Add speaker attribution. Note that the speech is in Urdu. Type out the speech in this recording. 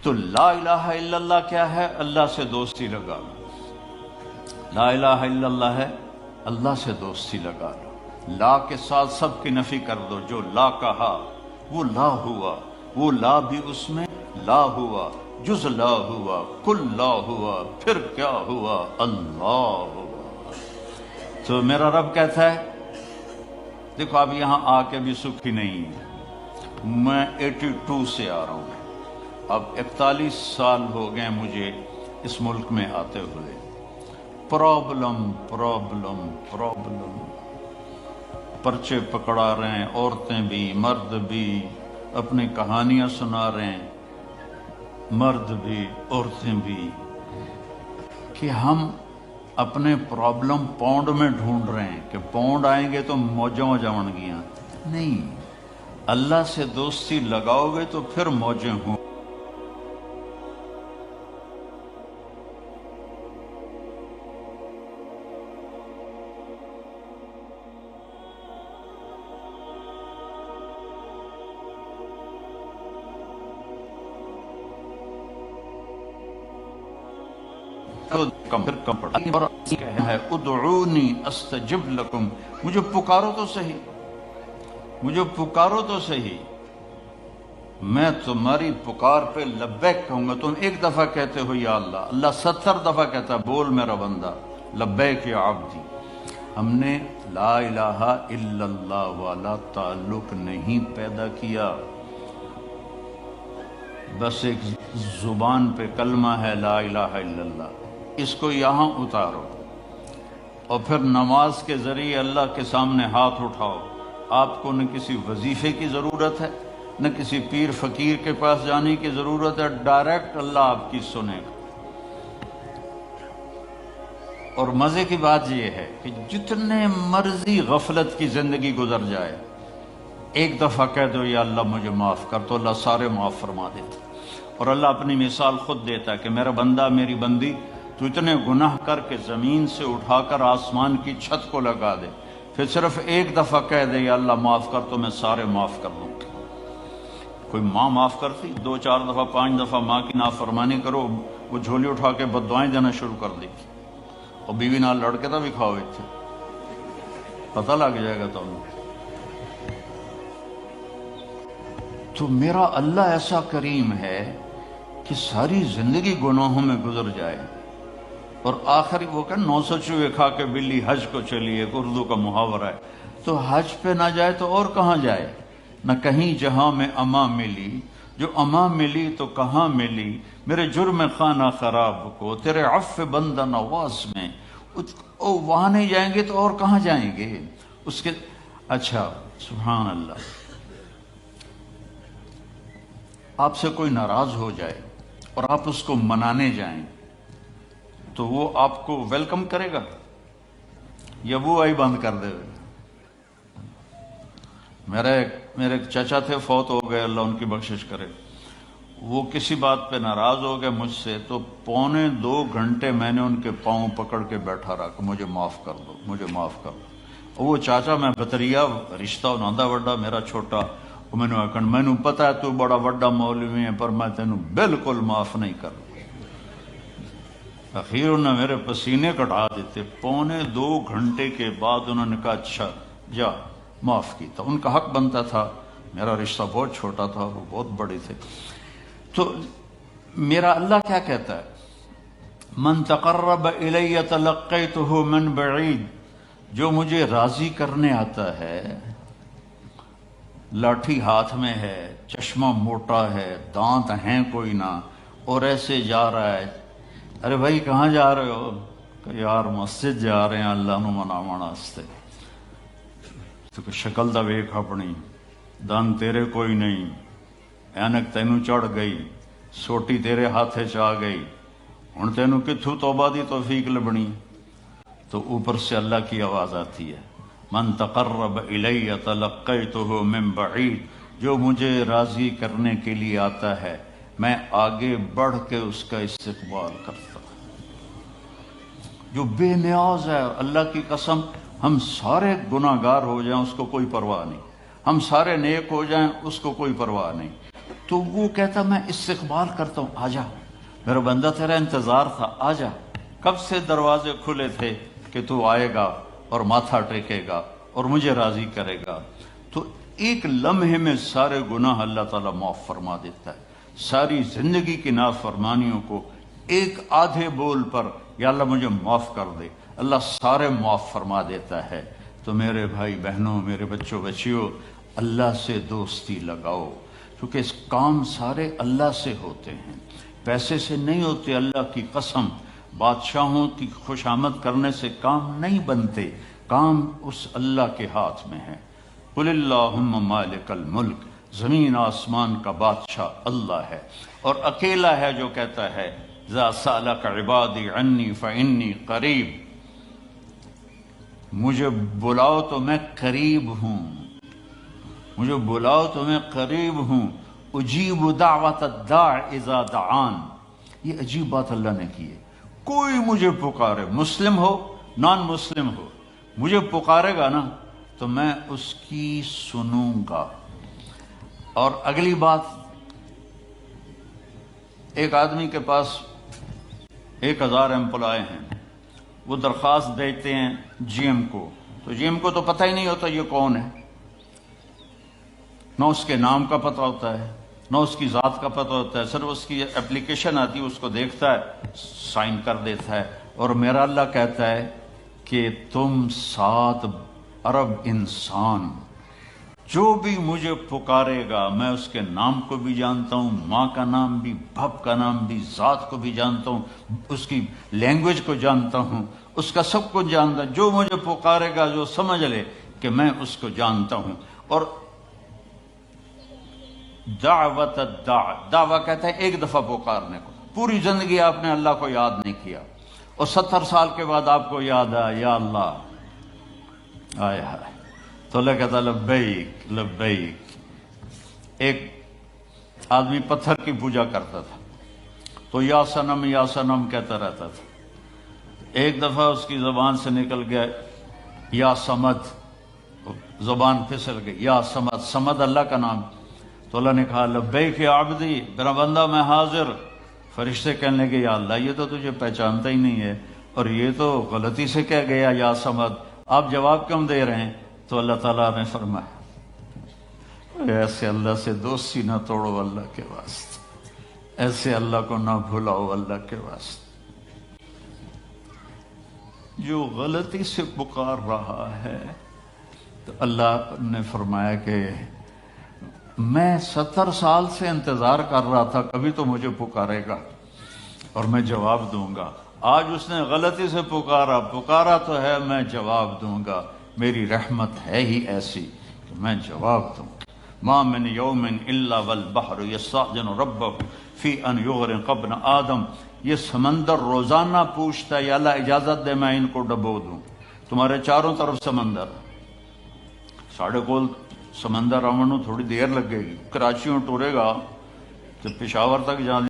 Speaker 1: تو لا الہ الا اللہ کیا ہے؟ اللہ سے دوستی لگا لو. لا الہ الا اللہ ہے اللہ سے دوستی لگا لو. لا کے ساتھ سب کی نفی کر دو. جو لا کہا وہ لا ہوا، وہ لا بھی اس میں لا ہوا، جز لا ہوا، کل لا ہوا، پھر کیا ہوا؟ اللہ ہوا. تو میرا رب کہتا ہے دیکھو اب یہاں آ کے بھی سکھی نہیں ہے. میں 82 سے آ رہا ہوں، اب 41 سال ہو گئے مجھے اس ملک میں آتے ہوئے. پرابلم پرابلم پرابلم، پرچے پکڑا رہے ہیں، عورتیں بھی مرد بھی اپنی کہانیاں سنا رہے ہیں، مرد بھی عورتیں بھی، کہ ہم اپنے پرابلم پاؤنڈ میں ڈھونڈ رہے ہیں کہ پاؤنڈ آئیں گے تو موجوں جاون گیاں. نہیں، اللہ سے دوستی لگاؤ گے تو پھر موجیں ہوں. ادعونی استجب لکم، مجھے پکارو تو صحیح، مجھے پکارو تو صحیح، میں تمہاری پکار پہ لبیک کہوں گا. تم ایک دفعہ کہتے ہو یا اللہ، اللہ 70 دفعہ کہتا ہے بول میرا بندہ لبیک یا عبدی. ہم نے لا الہ الا اللہ والا تعلق نہیں پیدا کیا، بس ایک زبان پہ کلمہ ہے لا الہ الا اللہ، اس کو یہاں اتارو اور پھر نماز کے ذریعے اللہ کے سامنے ہاتھ اٹھاؤ. آپ کو نہ کسی وظیفے کی ضرورت ہے، نہ کسی پیر فقیر کے پاس جانے کی ضرورت ہے، ڈائریکٹ اللہ آپ کی سنے گا. اور مزے کی بات یہ ہے کہ جتنے مرضی غفلت کی زندگی گزر جائے، ایک دفعہ کہہ دو یا اللہ مجھے معاف کر تو اللہ سارے معاف فرما دیتا. اور اللہ اپنی مثال خود دیتا ہے کہ میرا بندہ میری بندی تو اتنے گناہ کر کے زمین سے اٹھا کر آسمان کی چھت کو لگا دے، پھر صرف ایک دفعہ کہہ دے یا اللہ معاف کر تو میں سارے معاف کر دوں. کوئی ماں معاف کرتی؟ 2 4 دفعہ 5 دفعہ ماں کی نافرمانی کرو، وہ جھولی اٹھا کے بددعائیں دینا شروع کر دی. اور بیوی نال لڑ کے تو بھی کھاؤ تھے، پتہ لگ جائے گا تمہیں. تو میرا اللہ ایسا کریم ہے کہ ساری زندگی گناہوں میں گزر جائے اور آخری وہ کہ 900 چوہے کھا کے بلی حج کو چلی، ایک اردو کا محاورہ ہے. تو حج پہ نہ جائے تو اور کہاں جائے؟ نہ کہیں جہاں میں اما ملی، جو اما ملی تو کہاں ملی، میرے جرم خانہ خراب کو تیرے عفو بندہ نواز میں. وہاں نہیں جائیں گے تو اور کہاں جائیں گے؟ اس کے اچھا سبحان اللہ، آپ سے کوئی ناراض ہو جائے اور آپ اس کو منانے جائیں تو وہ آپ کو ویلکم کرے گا یا وہ آئی بند کر دے گا؟ میرے ایک چچا تھے، فوت ہو گئے، اللہ ان کی بخشش کرے. وہ کسی بات پہ ناراض ہو گئے مجھ سے تو 2.25 گھنٹے میں نے ان کے پاؤں پکڑ کے بیٹھا رہا کہ مجھے معاف کر دو، مجھے معاف کر دو. اور وہ چاچا میں بطریا رشتہ انہوں وڈا میرا چھوٹا، میں نے آخر میں نے پتا ہے تو بڑا وڈا مولوی ہے پر میں تینوں بالکل معاف نہیں کر. اخیر انہوں نے میرے پسینے کٹا دیتے. 2.25 گھنٹے کے بعد انہوں نے کہا اچھا جا معاف کی. تو ان کا حق بنتا تھا، میرا رشتہ بہت چھوٹا تھا، وہ بہت بڑے تھے. تو میرا اللہ کیا کہتا ہے؟ من تقرب الی تلقیتہ من بعید، جو مجھے راضی کرنے آتا ہے، لاٹھی ہاتھ میں ہے، چشمہ موٹا ہے، دانت ہیں کوئی نہ، اور ایسے جا رہا ہے. ارے بھائی کہاں جا رہے ہو؟ کہ یار مسجد جا رہے ہیں اللہ نو مناون واسطے. تو شکل دا ویکھ اپنی، دن تیرے کوئی نہیں، اینک تینوں چڑھ گئی، سوٹی تیرے ہاتھ چ گئی، ہن تینوں کتھوں توبہ دی توفیق لبنی؟ تو اوپر سے اللہ کی آواز آتی ہے من تقرب الی تلقیتہ من بعید، جو مجھے راضی کرنے کے لیے آتا ہے میں آگے بڑھ کے اس کا استقبال کرتا ہوں. جو بے نیاز ہے، اللہ کی قسم ہم سارے گناہ گار ہو جائیں اس کو کوئی پرواہ نہیں، ہم سارے نیک ہو جائیں اس کو کوئی پرواہ نہیں. تو وہ کہتا میں استقبال کرتا ہوں، آ جا میرا بندہ، تیرا انتظار تھا، آ جا، کب سے دروازے کھلے تھے کہ تو آئے گا اور ماتھا ٹیکے گا اور مجھے راضی کرے گا۔ تو ایک لمحے میں سارے گناہ اللہ تعالیٰ معاف فرما دیتا ہے، ساری زندگی کی نافرمانیوں کو ایک آدھے بول پر یا اللہ مجھے معاف کر دے، اللہ سارے معاف فرما دیتا ہے۔ تو میرے بھائی بہنوں، میرے بچوں بچیوں، اللہ سے دوستی لگاؤ، کیونکہ اس کام سارے اللہ سے ہوتے ہیں، پیسے سے نہیں ہوتے۔ اللہ کی قسم، بادشاہوں کی خوش آمد کرنے سے کام نہیں بنتے، کام اس اللہ کے ہاتھ میں ہے۔ قل اللہم مالک الملک، زمین آسمان کا بادشاہ اللہ ہے، اور اکیلا ہے جو کہتا ہے ذا سألک عبادی عنی فإنی قریب، مجھے بلاؤ تو میں قریب ہوں، مجھے بلاؤ تو میں قریب ہوں، اجیب دعوت الداع اذا دعان۔ یہ عجیب بات اللہ نے کی ہے، کوئی مجھے پکارے، مسلم ہو نان مسلم ہو، مجھے پکارے گا نا تو میں اس کی سنوں گا۔ اور اگلی بات، ایک آدمی کے پاس 1000 امپلائی ہیں، وہ درخواست بھیجتے ہیں جی ایم کو، تو جی ایم کو تو پتہ ہی نہیں ہوتا یہ کون ہے، نہ اس کے نام کا پتہ ہوتا ہے، نہ اس کی ذات کا پتہ ہوتا ہے، صرف اس کی اپلیکیشن آتی ہے، اس کو دیکھتا ہے، سائن کر دیتا ہے۔ اور میرا اللہ کہتا ہے کہ تم 7 ارب انسان، جو بھی مجھے پکارے گا میں اس کے نام کو بھی جانتا ہوں، ماں کا نام بھی، باپ کا نام بھی، ذات کو بھی جانتا ہوں، اس کی لینگویج کو جانتا ہوں، اس کا سب کچھ جانتا ہوں۔ جو مجھے پکارے گا، جو سمجھ لے کہ میں اس کو جانتا ہوں۔ اور دعوت الداع، دعویٰ کہتا ہے ایک دفعہ پکارنے کو، پوری زندگی آپ نے اللہ کو یاد نہیں کیا، اور 70 سال کے بعد آپ کو یاد آیا یا اللہ، آئے ہائے، تو اللہ کہتا لبیک لبیک۔ ایک آدمی پتھر کی پوجا کرتا تھا تو یا صنم کہتا رہتا تھا، ایک دفعہ اس کی زبان سے نکل گیا یا صمد، زبان پھسل گئی، یا صمد، صمد اللہ کا نام، تو اللہ نے کہا لبیک یا عبدی، میرا بندہ میں حاضر۔ فرشتے کہنے لگے یا اللہ یہ تو تجھے پہچانتا ہی نہیں ہے، اور یہ تو غلطی سے کہہ گیا یا صمد، آپ جواب کیوں دے رہے ہیں؟ تو اللہ تعالیٰ نے فرمایا ایسے اللہ سے دوستی نہ توڑو اللہ کے واسطے، ایسے اللہ کو نہ بھلاؤ اللہ کے واسطے۔ جو غلطی سے پکار رہا ہے تو اللہ نے فرمایا کہ میں 70 سال سے انتظار کر رہا تھا، کبھی تو مجھے پکارے گا اور میں جواب دوں گا۔ آج اس نے غلطی سے پکارا تو ہے، میں جواب دوں گا۔ میری رحمت ہے ہی ایسی کہ میں جواب دوں گا۔ ما من یوم الا والبحر یستأذن ربہ فی ان یغرق ابن آدم، یہ سمندر روزانہ پوچھتا ہے یا اللہ اجازت دے میں ان کو ڈبو دوں۔ تمہارے چاروں طرف سمندر، ساڑھے کول سمندر آمنو تھوڑی دیر لگے گی، کراچیوں ٹورے گا تو پشاور تک جانے